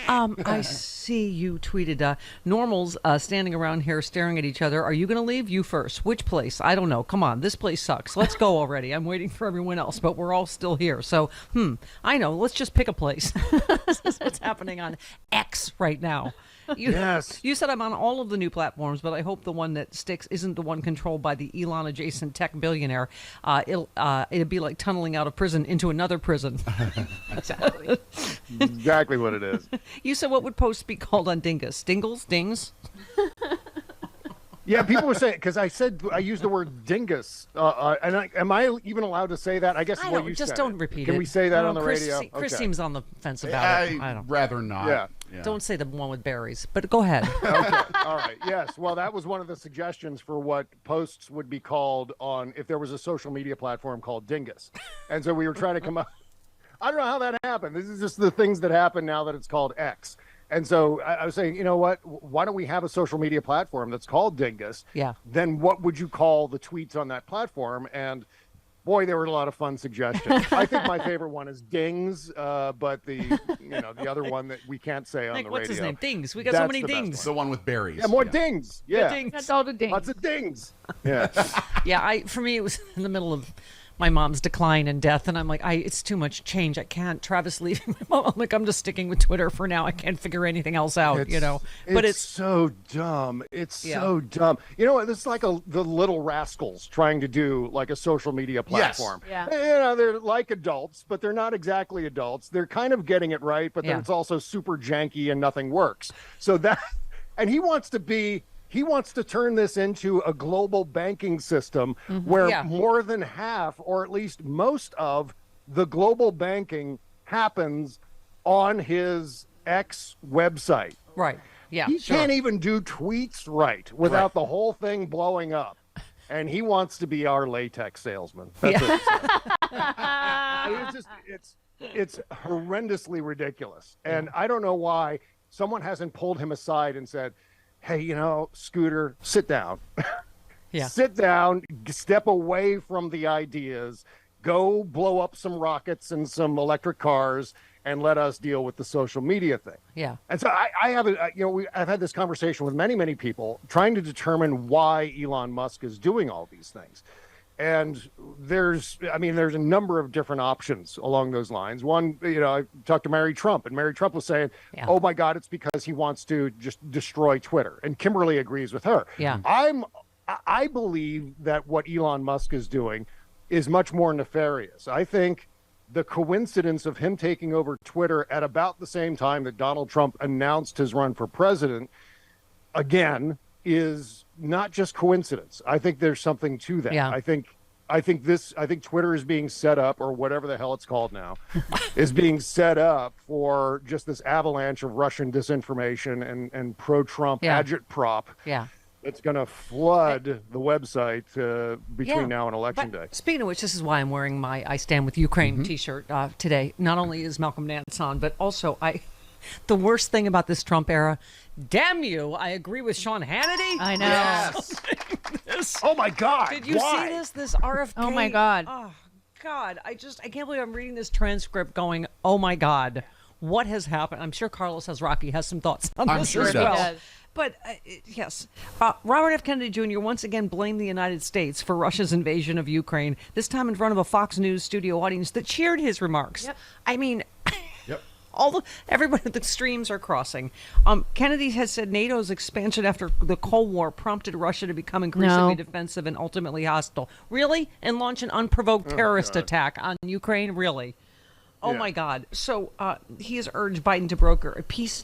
I see you tweeted, normals standing around here staring at each other. Are you going to leave? You first. Which place? I don't know. Come on. This place sucks. Let's go already. I'm waiting for everyone else, but we're all still here. So, I know. Let's just pick a place. This is what's happening on X right now. Yes. You said I'm on all of the new platforms, but I hope the one that sticks isn't the one controlled by the Elon-adjacent tech billionaire. It'd be like tunneling out of prison into another prison. Exactly. Exactly what it is. You said what would posts be called on Dingus? Dingles? Dings? Yeah, people were saying, because I used the word dingus. Am I even allowed to say that? I guess I what don't, you just said don't it. repeat it. Can we say that on the Chris, radio? Chris Okay. seems on the fence about it. I don't. rather not. Yeah. Don't say the one with berries, but go ahead. Okay. All right. Yes. Well, that was one of the suggestions for what posts would be called on if there was a social media platform called Dingus. And so we were trying to come up. I don't know how that happened. This is just the things that happen now that it's called X. And so I was saying, you know what? Why don't we have a social media platform that's called Dingus? Yeah. Then what would you call the tweets on that platform? And boy, there were a lot of fun suggestions. I think my favorite one is Dings, but the other one that we can't say on the radio. What's his name? Dings. We got so That's many the best dings. The one with berries. Yeah, more dings. Yeah. Dings. That's all the dings. Lots of dings. Yeah. Yeah, for me, it was in the middle of my mom's decline and death, and I'm like, it's too much change. I can't. Travis leaving my mom. I'm like, I'm just sticking with Twitter for now. I can't figure anything else out, But it's so dumb. It's so dumb. You know, it's like the Little Rascals trying to do like a social media platform. Yes. Yeah. They're like adults, but they're not exactly adults. They're kind of getting it right, but then it's also super janky and nothing works. So and he wants to turn this into a global banking system where more than half, or at least most of the global banking happens on his X website. Right. Yeah. He can't even do tweets right without the whole thing blowing up. And he wants to be our latex salesman. That's what it's horrendously ridiculous. And I don't know why someone hasn't pulled him aside and said, hey, Scooter, sit down. Sit down, step away from the ideas, go blow up some rockets and some electric cars, and let us deal with the social media thing. Yeah. And so I've had this conversation with many, many people trying to determine why Elon Musk is doing all these things. And there's a number of different options along those lines. One, I talked to Mary Trump, and Mary Trump was saying, oh my God, it's because he wants to just destroy Twitter. And Kimberly agrees with her. Yeah. I believe that what Elon Musk is doing is much more nefarious. I think the coincidence of him taking over Twitter at about the same time that Donald Trump announced his run for president, again, is not just coincidence. I think there's something to that. Yeah. I think Twitter is being set up, or whatever the hell it's called now, is being set up for just this avalanche of Russian disinformation and pro-Trump agitprop. Yeah. It's going to flood the website between now and Election Day. Speaking of which, this is why I'm wearing my I Stand With Ukraine t-shirt today. Not only is Malcolm Nance on, but also the worst thing about this Trump era, damn you, I agree with Sean Hannity. I know. Yes. Oh my God. Did you see this? This RFK? Oh my God. Oh God. I can't believe I'm reading this transcript going, oh my God, what has happened? I'm sure Carlos Rocky has some thoughts on I'm this sure as he does. well. But yes, Robert F. Kennedy Jr. once again blamed the United States for Russia's invasion of Ukraine, this time in front of a Fox News studio audience that cheered his remarks. Yep. I mean, everybody at the streams are crossing. Kennedy has said NATO's expansion after the Cold War prompted Russia to become increasingly defensive and ultimately hostile. Really? And launch an unprovoked terrorist attack on Ukraine? Really? Oh my God! So he has urged Biden to broker a peace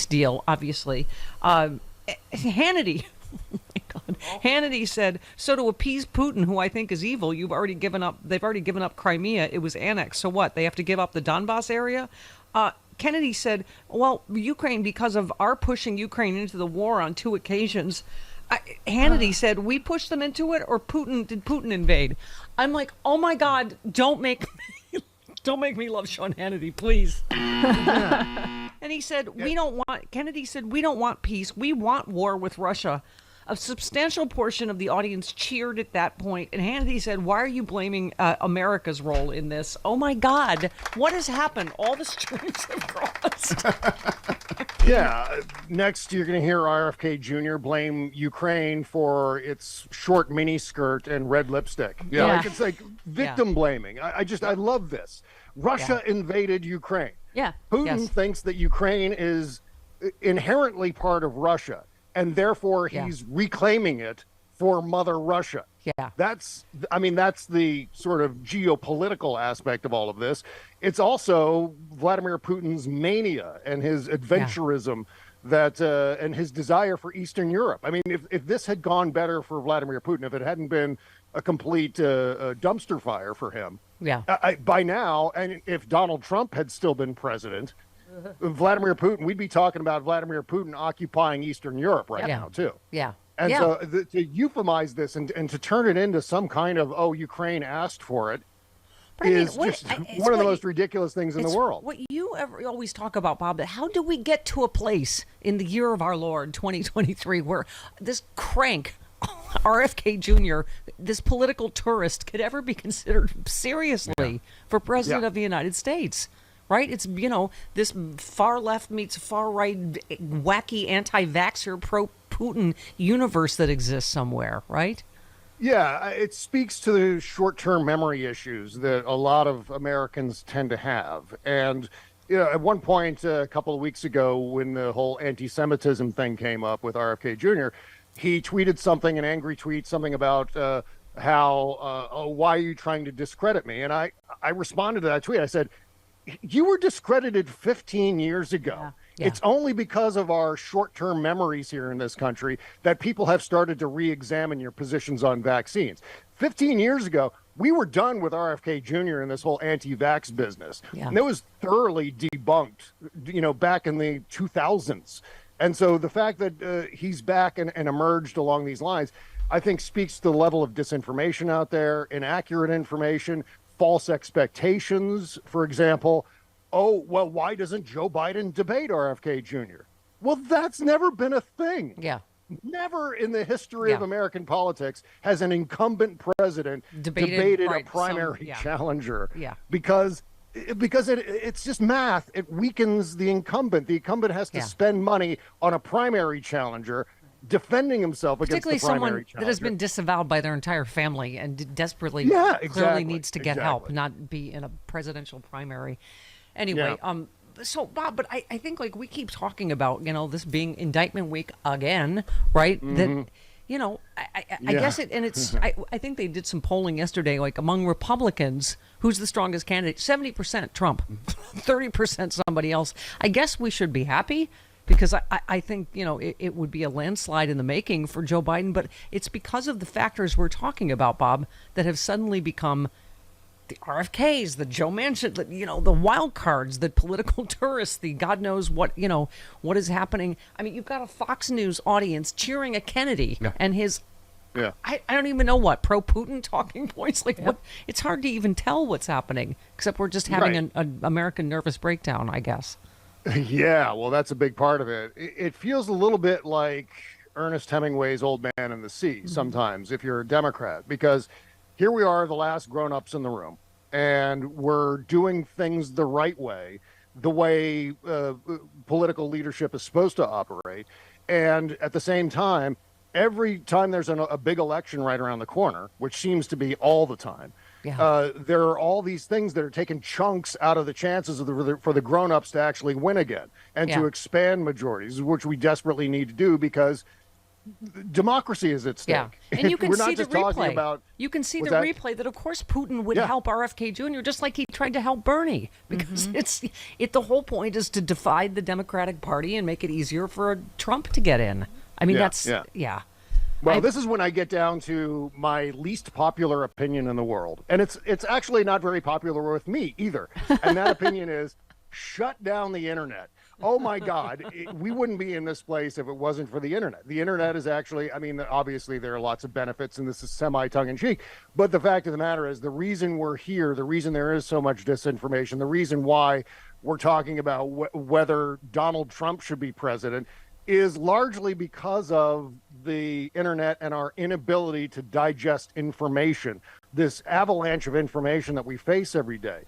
deal. Obviously, Hannity. Oh my God. Hannity said, "So to appease Putin, who I think is evil, they've already given up Crimea. It was annexed. So what? They have to give up the Donbass area." Kennedy said, "Well, Ukraine, because of our pushing Ukraine into the war on 2 occasions." Hannity said, "We pushed them into it, or did Putin invade?" I'm like, "Oh my God! Don't make me love Sean Hannity, please." And he said, Kennedy said, "We don't want peace. We want war with Russia." A substantial portion of the audience cheered at that point, and Hannity said, "Why are you blaming America's role in this?" Oh my God, what has happened? All the streams have crossed. Yeah. Next, you're going to hear RFK Jr. blame Ukraine for its short miniskirt and red lipstick. Yeah. Like, it's like victim blaming. I love this. Russia invaded Ukraine. Yeah. Putin thinks that Ukraine is inherently part of Russia, and therefore he's reclaiming it for Mother Russia. Yeah. That's the sort of geopolitical aspect of all of this. It's also Vladimir Putin's mania and his adventurism that and his desire for Eastern Europe. I mean, if this had gone better for Vladimir Putin, if it hadn't been a complete dumpster fire for him, by now, and if Donald Trump had still been president, Vladimir Putin, we'd be talking about Vladimir Putin occupying Eastern Europe right now, too. Yeah. And so to euphemize this and to turn it into some kind of, Ukraine asked for it, is just one of the most ridiculous things in the world. What you always talk about, Bob, that how do we get to a place in the year of our Lord, 2023, where this crank, RFK Jr., this political tourist, could ever be considered seriously for president of the United States? Right? It's, this far left meets far right, wacky anti-vaxxer, pro-Putin universe that exists somewhere, right? Yeah, it speaks to the short-term memory issues that a lot of Americans tend to have. And, at one point a couple of weeks ago, when the whole anti-Semitism thing came up with RFK Jr., he tweeted something, an angry tweet, something about why are you trying to discredit me? And I responded to that tweet. I said, you were discredited 15 years ago. Yeah. It's only because of our short-term memories here in this country that people have started to re-examine your positions on vaccines. 15 years ago, we were done with RFK Jr. and this whole anti-vax business. Yeah. And it was thoroughly debunked, back in the 2000s. And so the fact that he's back and emerged along these lines, I think speaks to the level of disinformation out there, inaccurate information, false expectations. For example, why doesn't Joe Biden debate RFK Jr.? Well, that's never been a thing. Yeah. Never in the history of American politics has an incumbent president debated a primary challenger. Yeah. Because it's just math. It weakens the incumbent. The incumbent has to spend money on a primary challenger defending himself against the primary someone challenger. That has been disavowed by their entire family and desperately clearly needs to get help, not be in a presidential primary. Anyway, so Bob, but I think we keep talking about, this being indictment week again, right? Mm-hmm. That, I guess I think they did some polling yesterday, among Republicans, who's the strongest candidate? 70% Trump, 30% somebody else. I guess we should be happy, because I think, it would be a landslide in the making for Joe Biden. But it's because of the factors we're talking about, Bob, that have suddenly become the RFKs, the Joe Manchin, the wild cards, the political tourists, the God knows what, what is happening. I mean, you've got a Fox News audience cheering at Kennedy and his, I don't even know what, pro-Putin talking points. What? It's hard to even tell what's happening, except we're just having an American nervous breakdown, I guess. Yeah, well, that's a big part of it. It feels a little bit like Ernest Hemingway's Old Man and the Sea sometimes, if you're a Democrat, because here we are, the last grown-ups in the room, and we're doing things the right way, the way political leadership is supposed to operate. And at the same time, every time there's a big election right around the corner, which seems to be all the time, there are all these things that are taking chunks out of the chances for the grown-ups to actually win again and to expand majorities, which we desperately need to do because democracy is at stake. Yeah, and you can We're see not just the replay. talking about, you can see the replay that, of course, Putin would help RFK Jr. just like he tried to help Bernie, because the whole point is to divide the Democratic Party and make it easier for Trump to get in. I mean, Well, this is when I get down to my least popular opinion in the world, and it's actually not very popular with me either. And that opinion is shut down the internet. Oh my God, we wouldn't be in this place if it wasn't for the internet. The internet is actually, obviously there are lots of benefits, and this is semi-tongue-in-cheek, but the fact of the matter is the reason we're here, the reason there is so much disinformation, the reason why we're talking about whether Donald Trump should be president is largely because of the internet and our inability to digest information, this avalanche of information that we face every day.